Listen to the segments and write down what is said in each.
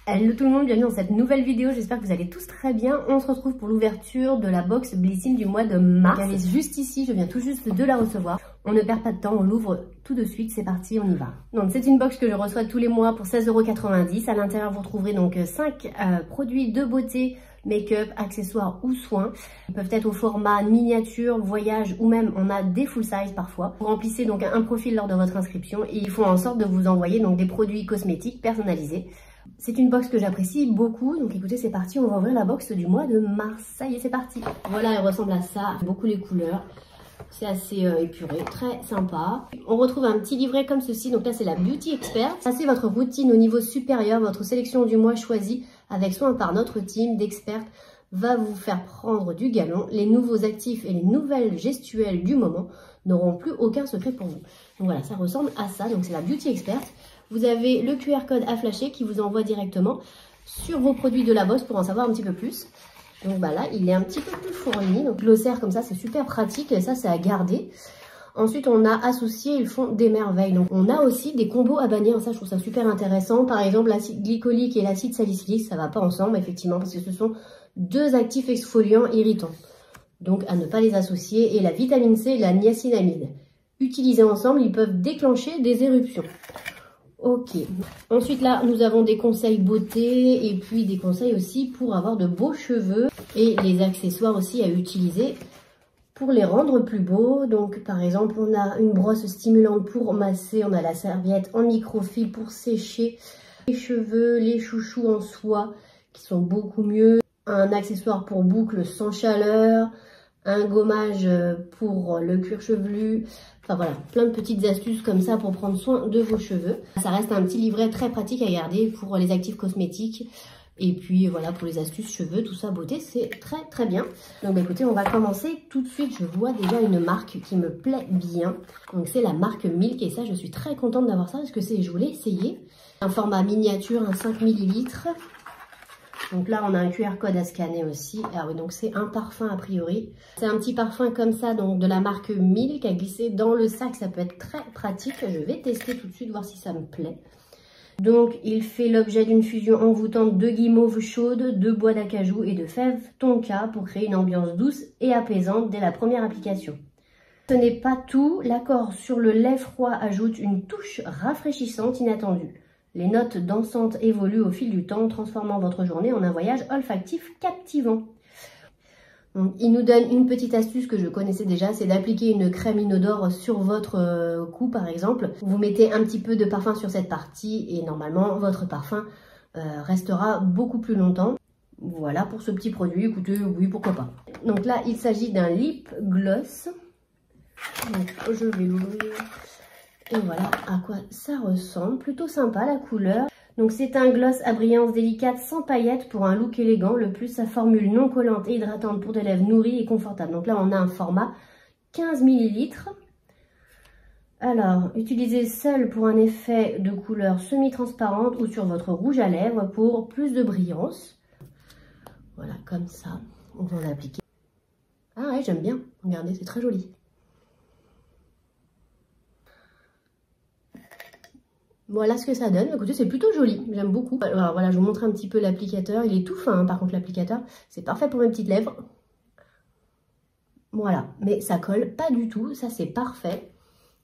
Hello tout le monde, bienvenue dans cette nouvelle vidéo, j'espère que vous allez tous très bien. On se retrouve pour l'ouverture de la box Blissim du mois de mars. Elle est juste ici, je viens tout juste de la recevoir. On ne perd pas de temps, on l'ouvre tout de suite, c'est parti, on y va. Donc c'est une box que je reçois tous les mois pour 16,90 €. À l'intérieur vous retrouverez donc 5 produits de beauté, make-up, accessoires ou soins. Ils peuvent être au format miniature, voyage ou même on a des full size parfois. Vous remplissez donc un profil lors de votre inscription et ils font en sorte de vous envoyer donc des produits cosmétiques personnalisés. C'est une box que j'apprécie beaucoup, donc écoutez c'est parti, on va ouvrir la box du mois de mars. Ça y est c'est parti. Voilà, elle ressemble à ça, beaucoup les couleurs. C'est assez épuré, très sympa. On retrouve un petit livret comme ceci, donc là c'est la Beauty Expert. Ça c'est votre routine au niveau supérieur, votre sélection du mois choisie avec soin par notre team d'experts va vous faire prendre du galon. Les nouveaux actifs et les nouvelles gestuelles du moment n'auront plus aucun secret pour vous. Donc voilà, ça ressemble à ça, donc c'est la Beauty Expert. Vous avez le QR code à flasher qui vous envoie directement sur vos produits de la box pour en savoir un petit peu plus. Donc bah là, il est un petit peu plus fourni. Donc glossaire comme ça, c'est super pratique. Et ça, c'est à garder. Ensuite, on a associé, ils font des merveilles. Donc on a aussi des combos à bannir. Ça, je trouve ça super intéressant. Par exemple, l'acide glycolique et l'acide salicylique, ça va pas ensemble, effectivement, parce que ce sont deux actifs exfoliants irritants. Donc à ne pas les associer. Et la vitamine C et la niacinamide. Utilisés ensemble, ils peuvent déclencher des éruptions. Ok, ensuite là nous avons des conseils beauté et puis des conseils aussi pour avoir de beaux cheveux et les accessoires aussi à utiliser pour les rendre plus beaux. Donc par exemple on a une brosse stimulante pour masser, on a la serviette en microfibre pour sécher les cheveux, les chouchous en soie qui sont beaucoup mieux, un accessoire pour boucles sans chaleur, un gommage pour le cuir chevelu. Enfin voilà, plein de petites astuces comme ça pour prendre soin de vos cheveux. Ça reste un petit livret très pratique à garder pour les actifs cosmétiques. Et puis voilà, pour les astuces cheveux, tout ça, beauté, c'est très très bien. Donc bah, écoutez, on va commencer tout de suite. Je vois déjà une marque qui me plaît bien. Donc c'est la marque Milk et ça, je suis très contente d'avoir ça parce que je voulais essayer. Un format miniature, un 5 ml. Donc là, on a un QR code à scanner aussi. Ah oui, donc c'est un parfum a priori. C'est un petit parfum comme ça, donc de la marque Milk à glisser dans le sac. Ça peut être très pratique. Je vais tester tout de suite, voir si ça me plaît. Donc, il fait l'objet d'une fusion envoûtante de guimauve chaude, de bois d'acajou et de fèves tonka pour créer une ambiance douce et apaisante dès la première application. Ce n'est pas tout. L'accord sur le lait froid ajoute une touche rafraîchissante inattendue. Les notes dansantes évoluent au fil du temps, transformant votre journée en un voyage olfactif captivant. Donc, il nous donne une petite astuce que je connaissais déjà, c'est d'appliquer une crème inodore sur votre cou par exemple. Vous mettez un petit peu de parfum sur cette partie et normalement votre parfum restera beaucoup plus longtemps. Voilà pour ce petit produit, écoutez, oui pourquoi pas. Donc là il s'agit d'un lip gloss. Donc je vais l'ouvrir. Et voilà à quoi ça ressemble, plutôt sympa la couleur. Donc c'est un gloss à brillance délicate sans paillettes pour un look élégant. Le plus sa formule non collante et hydratante pour des lèvres nourries et confortables. Donc là on a un format 15 ml. Alors utilisez seul pour un effet de couleur semi-transparente ou sur votre rouge à lèvres pour plus de brillance. Voilà comme ça, on va en appliquer. Ah ouais j'aime bien, regardez c'est très joli. Voilà ce que ça donne. Écoutez, c'est plutôt joli. J'aime beaucoup. Alors voilà, je vous montre un petit peu l'applicateur. Il est tout fin, hein, par contre, l'applicateur. C'est parfait pour mes petites lèvres. Voilà. Mais ça colle pas du tout. Ça, c'est parfait.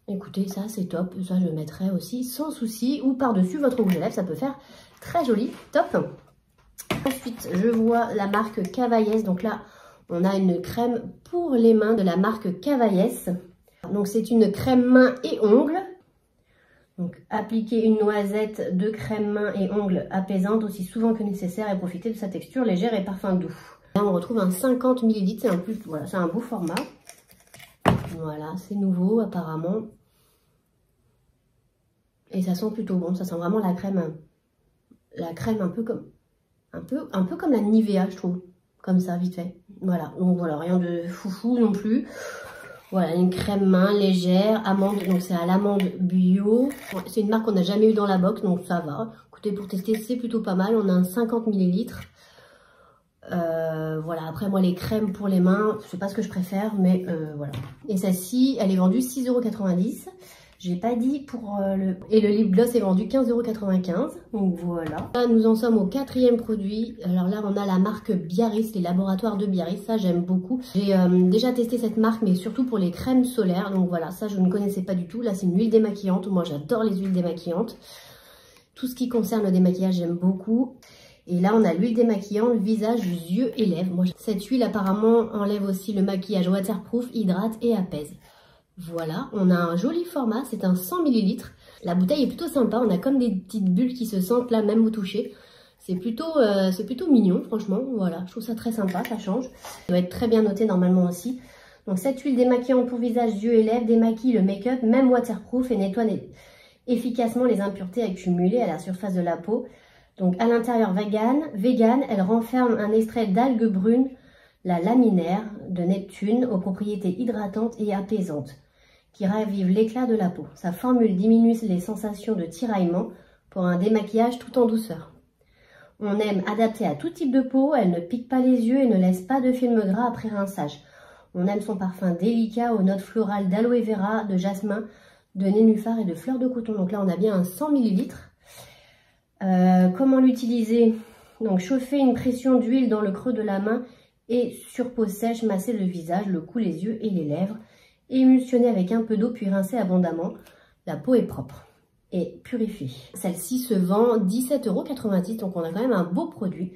Écoutez, ça, c'est top. Ça, je le mettrai aussi sans souci. Ou par-dessus votre rouge à lèvres. Ça peut faire très joli. Top. Ensuite, je vois la marque Cavaillès. Donc là, on a une crème pour les mains de la marque Cavaillès. Donc, c'est une crème main et ongles. Donc, appliquez une noisette de crème main et ongles apaisante aussi souvent que nécessaire et profitez de sa texture légère et parfum doux. Là, on retrouve un 50 ml, c'est un plus, voilà, c'est un beau format. Voilà, c'est nouveau apparemment. Et ça sent plutôt bon, ça sent vraiment la crème un peu comme la Nivea, je trouve. Comme ça, vite fait. Voilà, donc voilà, rien de foufou non plus. Voilà, une crème main légère, amande, donc c'est à l'amande bio. C'est une marque qu'on n'a jamais eu dans la box, donc ça va. Écoutez, pour tester, c'est plutôt pas mal. On a un 50 ml. Voilà, après moi les crèmes pour les mains, je sais pas ce que je préfère, mais voilà. Et celle-ci, elle est vendue 6,90 €. J'ai pas dit pour le... Et le lip gloss est vendu 15,95 €. Donc voilà. Là, nous en sommes au 4e produit. Alors là, on a la marque Biarritz, les laboratoires de Biarritz. Ça, j'aime beaucoup. J'ai déjà testé cette marque, mais surtout pour les crèmes solaires. Donc voilà, ça, je ne connaissais pas du tout. Là, c'est une huile démaquillante. Moi, j'adore les huiles démaquillantes. Tout ce qui concerne le démaquillage, j'aime beaucoup. Et là, on a l'huile démaquillante, visage, yeux et lèvres. Moi, cette huile, apparemment, enlève aussi le maquillage waterproof, hydrate et apaise. Voilà, on a un joli format, c'est un 100 ml. La bouteille est plutôt sympa, on a comme des petites bulles qui se sentent là, même au toucher. C'est plutôt mignon, franchement. Voilà, je trouve ça très sympa, ça change. Ça doit être très bien noté normalement aussi. Donc, cette huile démaquillante pour visage, yeux et lèvres démaquille le make-up, même waterproof, et nettoie efficacement les impuretés accumulées à la surface de la peau. Donc à l'intérieur vegan, elle renferme un extrait d'algues brunes, la laminaire de Neptune, aux propriétés hydratantes et apaisantes, qui ravivent l'éclat de la peau. Sa formule diminue les sensations de tiraillement pour un démaquillage tout en douceur. On aime adapter à tout type de peau, elle ne pique pas les yeux et ne laisse pas de film gras après rinçage. On aime son parfum délicat aux notes florales d'aloe vera, de jasmin, de nénuphar et de fleurs de coton. Donc là, on a bien un 100 ml. Comment l'utiliser? Donc chauffer une pression d'huile dans le creux de la main et sur peau sèche, masser le visage, le cou, les yeux et les lèvres. Émulsionner avec un peu d'eau puis rincer abondamment. La peau est propre et purifiée. Celle-ci se vend 17,90 €, donc on a quand même un beau produit.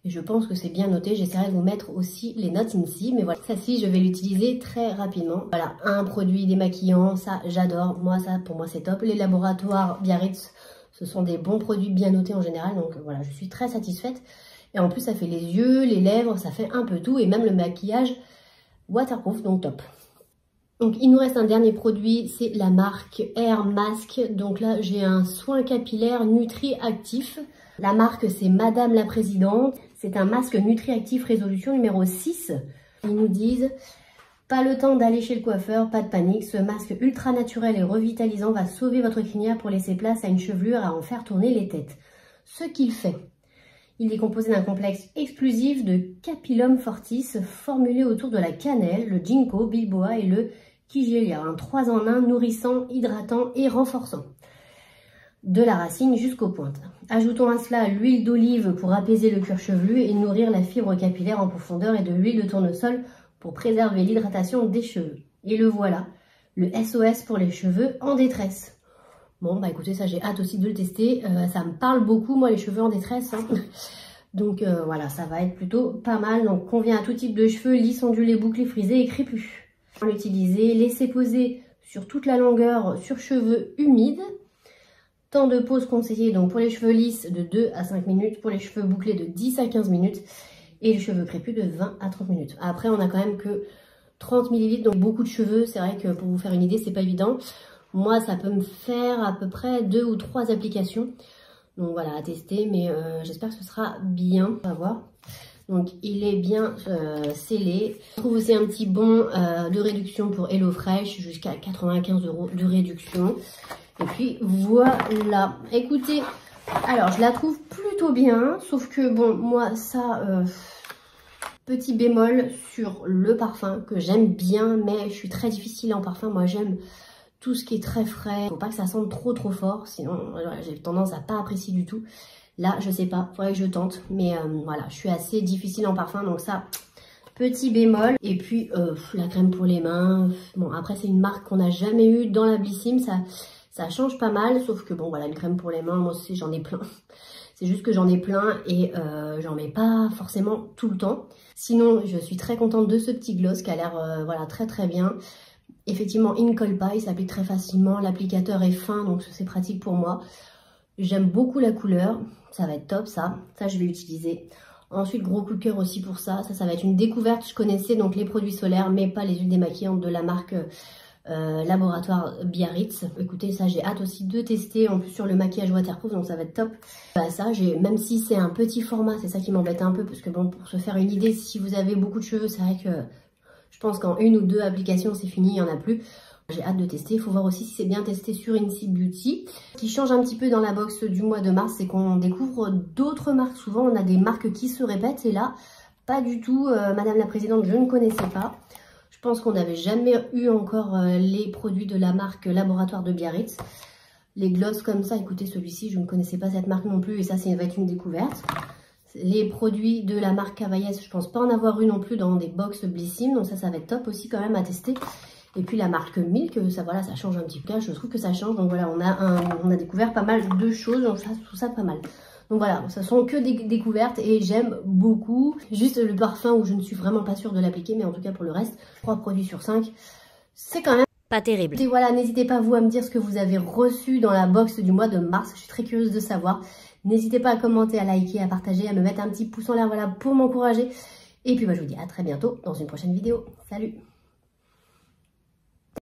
Et je pense que c'est bien noté. J'essaierai de vous mettre aussi les notes ici. Mais voilà, celle-ci, je vais l'utiliser très rapidement. Voilà, un produit démaquillant, ça j'adore. Moi, ça pour moi c'est top. Les laboratoires Biarritz, ce sont des bons produits bien notés en général. Donc voilà, je suis très satisfaite. Et en plus, ça fait les yeux, les lèvres, ça fait un peu tout. Et même le maquillage waterproof, donc top. Donc il nous reste un dernier produit, c'est la marque Air Mask. Donc là, j'ai un soin capillaire Nutri-Actif. La marque, c'est Madame la Présidente. C'est un masque Nutri-Actif résolution numéro 6. Ils nous disent... Pas le temps d'aller chez le coiffeur, pas de panique. Ce masque ultra naturel et revitalisant va sauver votre crinière pour laisser place à une chevelure et à en faire tourner les têtes. Ce qu'il fait, il est composé d'un complexe exclusif de Capillum Fortis formulé autour de la cannelle, le ginkgo biloba et le kigelia. Un 3 en 1 nourrissant, hydratant et renforçant. De la racine jusqu'aux pointes. Ajoutons à cela l'huile d'olive pour apaiser le cuir chevelu et nourrir la fibre capillaire en profondeur et de l'huile de tournesol pour préserver l'hydratation des cheveux. Et le voilà, le SOS pour les cheveux en détresse. Bon, bah écoutez, ça j'ai hâte aussi de le tester. Ça me parle beaucoup, moi, les cheveux en détresse. Hein. Donc voilà, ça va être plutôt pas mal. Donc convient à tout type de cheveux, lisses, ondulés, bouclés, frisés et crépus. L'utiliser, laisser poser sur toute la longueur sur cheveux humides. Temps de pose conseillé donc pour les cheveux lisses de 2 à 5 minutes, pour les cheveux bouclés de 10 à 15 minutes. Et les cheveux crépus de 20 à 30 minutes. Après, on a quand même que 30 ml, donc beaucoup de cheveux. C'est vrai que pour vous faire une idée, c'est pas évident. Moi, ça peut me faire à peu près 2 ou 3 applications. Donc voilà, à tester, mais j'espère que ce sera bien. On va voir. Donc, il est bien scellé. On trouve aussi un petit bon de réduction pour HelloFresh, jusqu'à 95 € de réduction. Et puis, voilà. Écoutez, alors, je la trouve plutôt bien, sauf que, bon, moi, ça... Petit bémol sur le parfum que j'aime bien, mais je suis très difficile en parfum. Moi, j'aime tout ce qui est très frais. Faut pas que ça sente trop fort, sinon voilà, j'ai tendance à pas apprécier du tout. Là, je sais pas, faudrait que je tente. Mais voilà, je suis assez difficile en parfum, donc ça, petit bémol. Et puis, la crème pour les mains. Bon, après, c'est une marque qu'on n'a jamais eue dans la Blissim. Ça change pas mal, sauf que bon, voilà, une crème pour les mains, moi aussi, j'en ai plein. C'est juste que j'en ai plein et j'en mets pas forcément tout le temps. Sinon, je suis très contente de ce petit gloss qui a l'air voilà, très bien. Effectivement, il ne colle pas, il s'applique très facilement. L'applicateur est fin, donc c'est pratique pour moi. J'aime beaucoup la couleur, ça va être top ça. Ça, je vais l'utiliser. Ensuite, gros coup de cœur aussi pour ça. Ça va être une découverte. Je connaissais donc les produits solaires, mais pas les huiles démaquillantes de la marque... laboratoire Biarritz. Écoutez, ça j'ai hâte aussi de tester, en plus sur le maquillage waterproof, donc ça va être top. Bah, ça, même si c'est un petit format, c'est ça qui m'embête un peu, parce que bon, pour se faire une idée, si vous avez beaucoup de cheveux, c'est vrai que je pense qu'en 1 ou 2 applications c'est fini, il n'y en a plus. J'ai hâte de tester. Il faut voir aussi si c'est bien testé sur Incy Beauty. Ce qui change un petit peu dans la box du mois de mars, c'est qu'on découvre d'autres marques. Souvent on a des marques qui se répètent, et là pas du tout. Madame la Présidente, je ne connaissais pas. Je pense qu'on n'avait jamais eu encore les produits de la marque Laboratoire de Biarritz. Les gloss comme ça, écoutez, celui-ci, je ne connaissais pas cette marque non plus et ça, ça va être une découverte. Les produits de la marque Cavaillès, je pense pas en avoir eu non plus dans des box Blissim, donc ça va être top aussi quand même à tester. Et puis la marque Milk, ça voilà, ça change un petit peu, je trouve que ça change, donc voilà, on a découvert pas mal de choses, donc ça, je trouve ça pas mal. Donc voilà, ça sont que des découvertes et j'aime beaucoup. Juste le parfum où je ne suis vraiment pas sûre de l'appliquer, mais en tout cas pour le reste, 3 produits sur 5, c'est quand même pas terrible. Et voilà, n'hésitez pas vous à me dire ce que vous avez reçu dans la box du mois de mars, je suis très curieuse de savoir. N'hésitez pas à commenter, à liker, à partager, à me mettre un petit pouce en l'air, voilà, pour m'encourager. Et puis bah, je vous dis à très bientôt dans une prochaine vidéo. Salut!